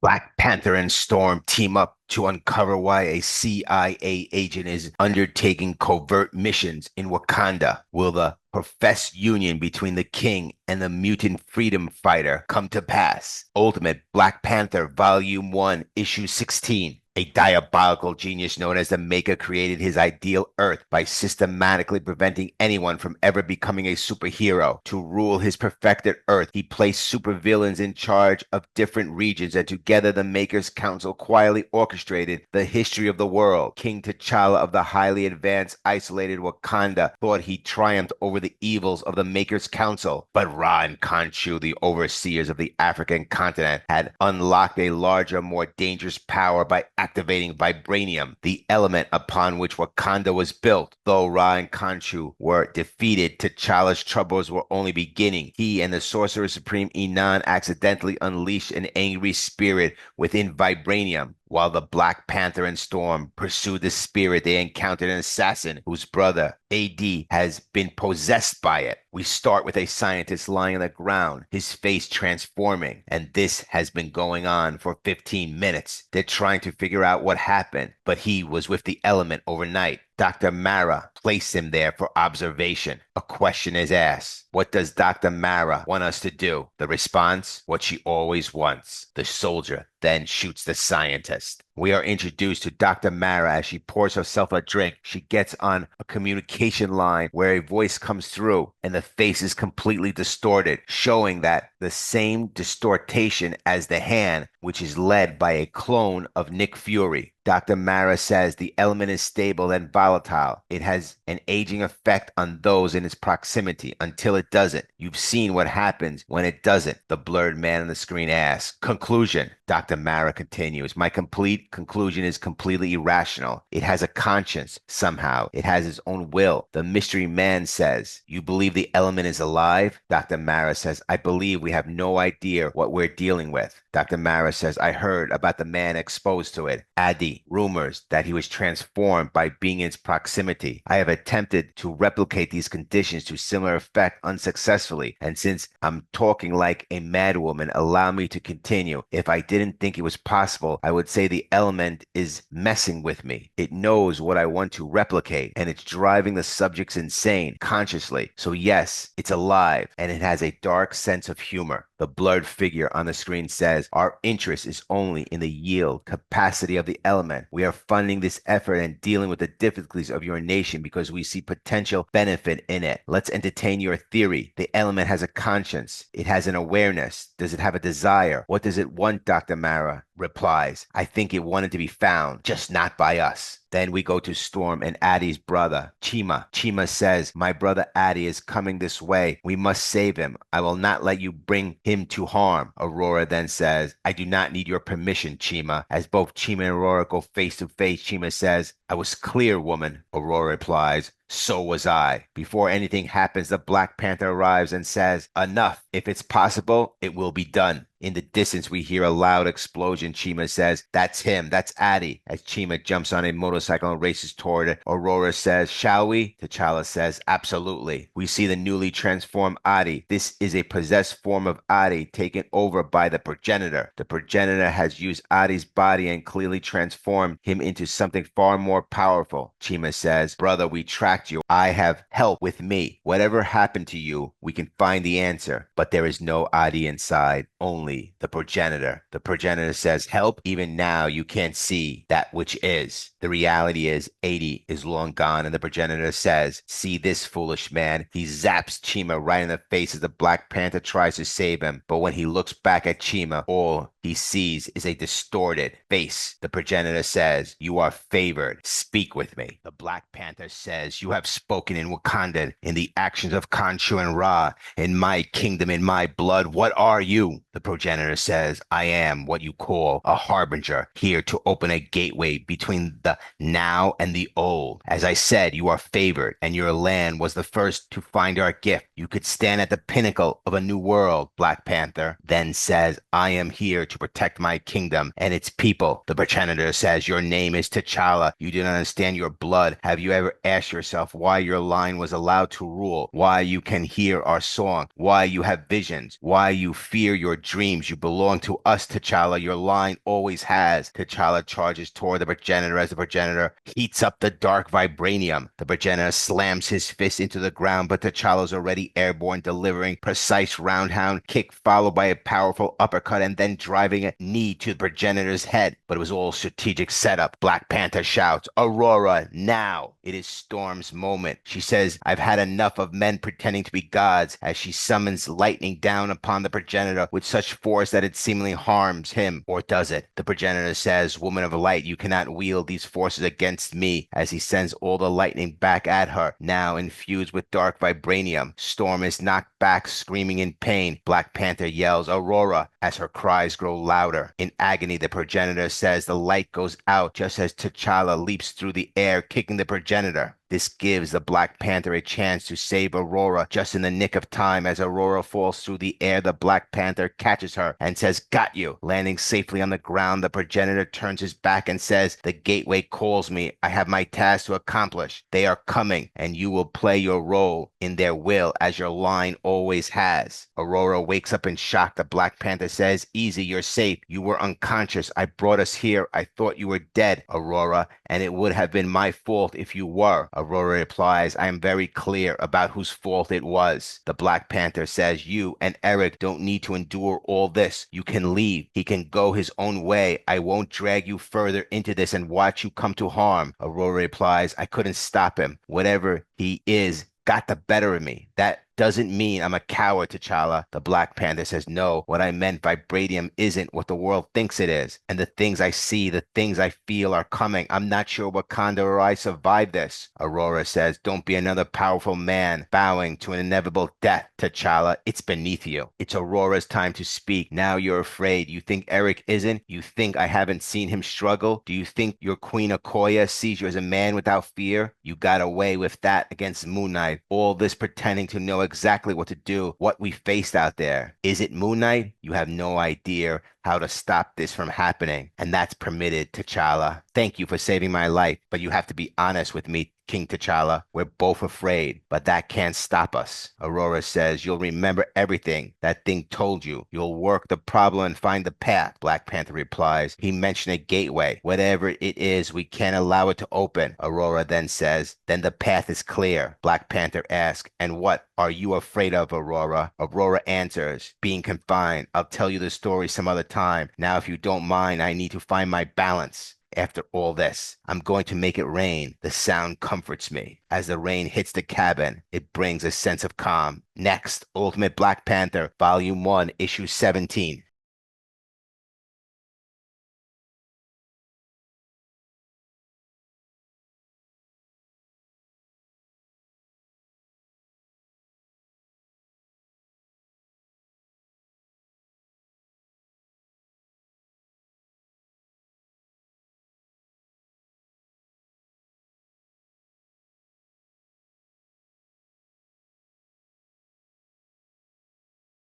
Black Panther and Storm team up to uncover why a CIA agent is undertaking covert missions in Wakanda. Will the professed union between the king and the mutant freedom fighter come to pass? Ultimate Black Panther Volume 1, Issue 16. A diabolical genius known as the Maker created his ideal Earth by systematically preventing anyone from ever becoming a superhero. To rule his perfected Earth, he placed supervillains in charge of different regions, and together the Maker's Council quietly orchestrated the history of the world. King T'Challa of the highly advanced, isolated Wakanda thought he triumphed over the evils of the Maker's Council, but Ra and Khonshu, the overseers of the African continent, had unlocked a larger, more dangerous power by activating vibranium, the element upon which Wakanda was built. Though Ra and Khonshu were defeated, T'Challa's troubles were only beginning. He and the Sorcerer Supreme Inan accidentally unleashed an angry spirit within vibranium. While the Black Panther and Storm pursued the spirit, they encountered an assassin whose brother, AD, has been possessed by it. We start with a scientist lying on the ground, his face transforming, and this has been going on for 15 minutes. They're trying to figure out what happened, but he was with the element overnight. Dr. Mara placed him there for observation. A question is asked. What does Dr. Mara want us to do? The response? What she always wants. The soldier then shoots the scientist. We are introduced to Dr. Mara as she pours herself a drink. She gets on a communication line where a voice comes through and the face is completely distorted, showing that the same distortation as the hand, which is led by a clone of Nick Fury. Dr. Mara says the element is stable and volatile. It has an aging effect on those in its proximity until it doesn't. You've seen what happens when it doesn't, the blurred man on the screen asks. Conclusion. Dr. Mara continues. My complete conclusion is completely irrational. It has a conscience somehow. It has its own will. The mystery man says, you believe the element is alive? Dr. Mara says, I believe we have no idea what we're dealing with. Dr. Mara says, I heard about the man exposed to it. Adi, rumors that he was transformed by being in its proximity. I have attempted to replicate these conditions to similar effect unsuccessfully, and since I'm talking like a madwoman, allow me to continue. If I didn't think it was possible, I would say the element is messing with me. It knows what I want to replicate, and it's driving the subjects insane consciously. So yes, it's alive, and it has a dark sense of humor. The blurred figure on the screen says, our interest is only in the yield capacity of the element. We are funding this effort and dealing with the difficulties of your nation because we see potential benefit in it. Let's entertain your theory. The element has a conscience. It has an awareness. Does it have a desire? What does it want, Dr. Mara? Replies, I think it wanted to be found, just not by us. Then we go to Storm and Addie's brother, Chima. Chima says, my brother Addie is coming this way. We must save him. I will not let you bring him to harm. Aurora then says, I do not need your permission, Chima. As both Chima and Aurora go face to face, Chima says, I was clear, woman. Aurora replies, so was I. Before anything happens, the Black Panther arrives and says, enough. If it's possible, it will be done. In the distance, we hear a loud explosion. Chima says, that's him. That's Addie. As Chima jumps on a motorcycle and races toward it, Aurora says, shall we? T'Challa says, absolutely. We see the newly transformed Addie. This is a possessed form of Addie taken over by the Progenitor. The Progenitor has used Addie's body and clearly transformed him into something far more powerful. Chima says, brother, we tracked you. I have help with me. Whatever happened to you, we can find the answer. But there is no Addie inside, only the Progenitor. The Progenitor says, help? Even now, you can't see that which is. The reality is, 80 is long gone, and the Progenitor says, see this foolish man. He zaps Chima right in the face as the Black Panther tries to save him. But when he looks back at Chima, all he sees is a distorted face. The Progenitor says, you are favored. Speak with me. The Black Panther says, you have spoken in Wakanda, in the actions of Khonshu and Ra, in my kingdom, in my blood. What are you? The Progenitor says, I am what you call a harbinger, here to open a gateway between the now and the old. As I said, you are favored, and your land was the first to find our gift. You could stand at the pinnacle of a new world. Black Panther then says, I am here to protect my kingdom and its people. The Progenitor says, your name is T'Challa. You do not understand your blood. Have you ever asked yourself yourself why your line was allowed to rule, why you can hear our song, why you have visions, why you fear your dreams. You belong to us, T'Challa. Your line always has. T'Challa charges toward the Progenitor as the Progenitor heats up the dark vibranium. The Progenitor slams his fist into the ground, but T'Challa's already airborne, delivering precise roundhound kick followed by a powerful uppercut and then driving a knee to the Progenitor's head. But it was all strategic setup. Black Panther shouts, "Aurora, now!" It is Storm's moment. She says, "I've had enough of men pretending to be gods," as she summons lightning down upon the Progenitor with such force that it seemingly harms him. Or does it? The Progenitor says, "Woman of light, you cannot wield these forces against me," as he sends all the lightning back at her, now infused with dark vibranium. Storm is knocked back, screaming in pain. Black Panther yells, "Aurora," as her cries grow louder. In agony, the Progenitor says the light goes out just as T'Challa leaps through the air, kicking the Progenitor. This gives the Black Panther a chance to save Aurora just in the nick of time. As Aurora falls through the air, the Black Panther catches her and says, "Got you." Landing safely on the ground, the Progenitor turns his back and says, "The Gateway calls me. I have my task to accomplish. They are coming, and you will play your role in their will as your line always has." Aurora wakes up in shock. The Black Panther says, "Easy, you're safe. You were unconscious. I brought us here. I thought you were dead, Aurora, and it would have been my fault if you were." Aurora replies, "I am very clear about whose fault it was." The Black Panther says, "You and Eric don't need to endure all this. You can leave. He can go his own way. I won't drag you further into this and watch you come to harm." Aurora replies, "I couldn't stop him. Whatever he is got the better of me. That doesn't mean I'm a coward, T'Challa." The Black Panther says, "No, what I meant, vibranium isn't what the world thinks it is. And the things I see, the things I feel are coming. I'm not sure Wakanda or I survive this." Aurora says, "Don't be another powerful man bowing to an inevitable death, T'Challa. It's beneath you." It's Aurora's time to speak. Now you're afraid. You think Eric isn't? You think I haven't seen him struggle? Do you think your Queen Okoye sees you as a man without fear? You got away with that against Moon Knight. All this pretending to know exactly what to do, what we faced out there. Is it Moon Knight? You have no idea how to stop this from happening, and that's permitted, T'Challa. Thank you for saving my life, but you have to be honest with me, King T'Challa. We're both afraid, but that can't stop us." Aurora says, "You'll remember everything that thing told you. You'll work the problem and find the path." Black Panther replies, "He mentioned a gateway. Whatever it is, we can't allow it to open." Aurora then says, "Then the path is clear." Black Panther asks, "And what are you afraid of, Aurora?" Aurora answers, "Being confined. I'll tell you the story some other time. Now, if you don't mind, I need to find my balance. After all this, I'm going to make it rain." The sound comforts me. As the rain hits the cabin, it brings a sense of calm. Next, Ultimate Black Panther, Volume 1, Issue 17.